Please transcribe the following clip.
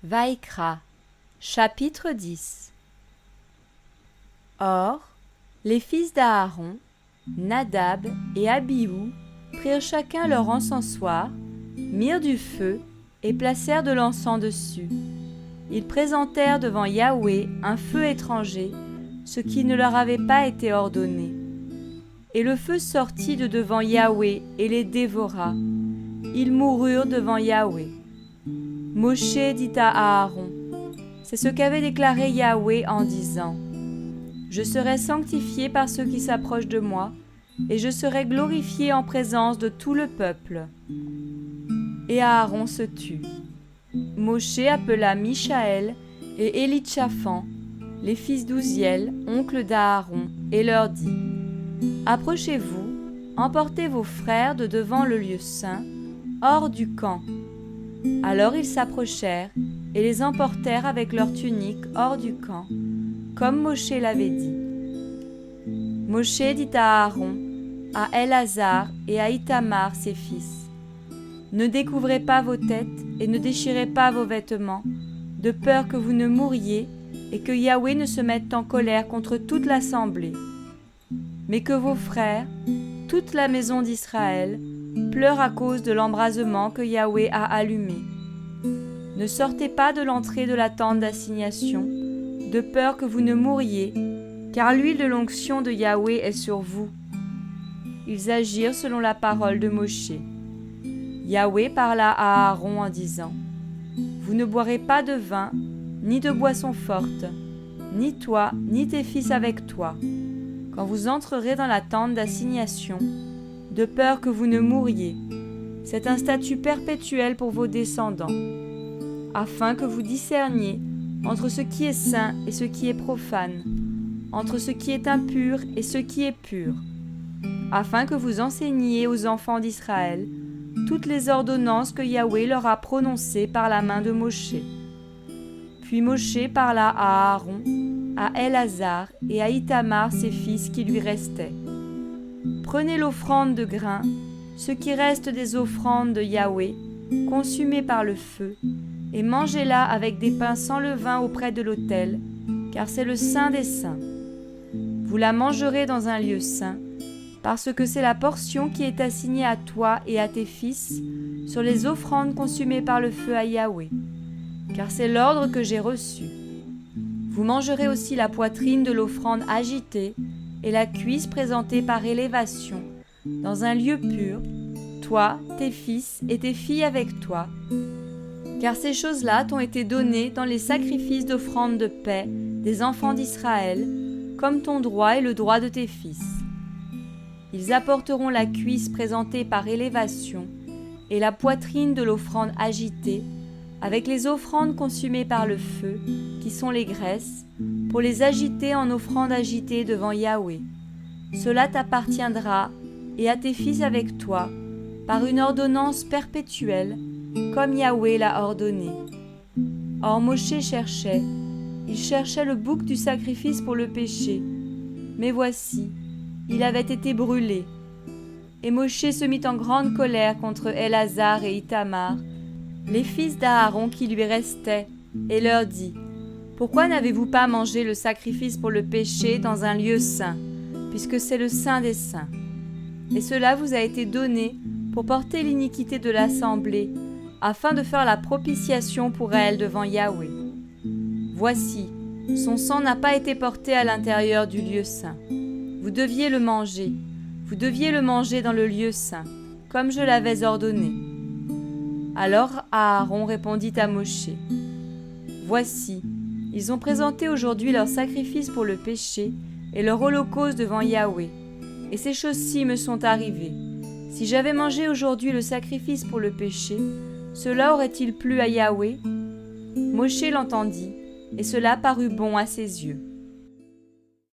Vaïkra, chapitre 10. Or, les fils d'Aaron, Nadab et Abihu, prirent chacun leur encensoir, mirent du feu et placèrent de l'encens dessus. Ils présentèrent devant Yahweh un feu étranger, ce qui ne leur avait pas été ordonné. Et le feu sortit de devant Yahweh et les dévora. Ils moururent devant Yahweh. Moshe dit à Aaron, c'est ce qu'avait déclaré Yahweh en disant, « Je serai sanctifié par ceux qui s'approchent de moi, et je serai glorifié en présence de tout le peuple. » Et Aaron se tut. Moshe appela Mishaël et Élitchaphan, les fils d'Ouziel, oncle d'Aaron, et leur dit, « Approchez-vous, emportez vos frères de devant le lieu saint, hors du camp. » Alors ils s'approchèrent et les emportèrent avec leurs tuniques hors du camp, comme Moshe l'avait dit. Moshe dit à Aaron, à Elazar et à Ithamar ses fils, « Ne découvrez pas vos têtes et ne déchirez pas vos vêtements, de peur que vous ne mouriez et que Yahweh ne se mette en colère contre toute l'assemblée. Mais que vos frères, toute la maison d'Israël, pleurent à cause de l'embrasement que Yahweh a allumé. Ne sortez pas de l'entrée de la tente d'assignation, de peur que vous ne mouriez, car l'huile de l'onction de Yahweh est sur vous. » Ils agirent selon la parole de Moshe. Yahweh parla à Aaron en disant, « Vous ne boirez pas de vin, ni de boisson forte, ni toi, ni tes fils avec toi, quand vous entrerez dans la tente d'assignation, de peur que vous ne mouriez. C'est un statut perpétuel pour vos descendants, afin que vous discerniez entre ce qui est saint et ce qui est profane, entre ce qui est impur et ce qui est pur, afin que vous enseigniez aux enfants d'Israël toutes les ordonnances que Yahweh leur a prononcées par la main de Moshe. » Puis Moshe parla à Aaron, à Elazar et à Ithamar ses fils qui lui restaient. « Prenez l'offrande de grains, ce qui reste des offrandes de Yahweh, consumées par le feu, et mangez-la avec des pains sans levain auprès de l'autel, car c'est le saint des saints. Vous la mangerez dans un lieu saint, parce que c'est la portion qui est assignée à toi et à tes fils sur les offrandes consumées par le feu à Yahweh, car c'est l'ordre que j'ai reçu. Vous mangerez aussi la poitrine de l'offrande agitée et la cuisse présentée par élévation, dans un lieu pur, toi, tes fils et tes filles avec toi, car ces choses-là t'ont été données dans les sacrifices d'offrande de paix des enfants d'Israël, comme ton droit et le droit de tes fils. Ils apporteront la cuisse présentée par élévation et la poitrine de l'offrande agitée, avec les offrandes consumées par le feu, qui sont les graisses, pour les agiter en offrande agitée devant Yahweh. Cela t'appartiendra et à tes fils avec toi, par une ordonnance perpétuelle, comme Yahweh l'a ordonné. Or Moshe cherchait, il cherchait le bouc du sacrifice pour le péché, mais voici, il avait été brûlé. Et Moshe se mit en grande colère contre Elazar et Ithamar, les fils d'Aaron qui lui restaient, et leur dit, « Pourquoi n'avez-vous pas mangé le sacrifice pour le péché dans un lieu saint, puisque c'est le saint des saints? Et cela vous a été donné pour porter l'iniquité de l'assemblée, afin de faire la propitiation pour elle devant Yahweh. Voici, son sang n'a pas été porté à l'intérieur du lieu saint. Vous deviez le manger dans le lieu saint, comme je l'avais ordonné. » Alors Aaron répondit à Moshe, « Voici, ils ont présenté aujourd'hui leur sacrifice pour le péché et leur holocauste devant Yahweh, et ces choses-ci me sont arrivées. Si j'avais mangé aujourd'hui le sacrifice pour le péché, cela aurait-il plu à Yahweh ?» Moshe l'entendit, et cela parut bon à ses yeux.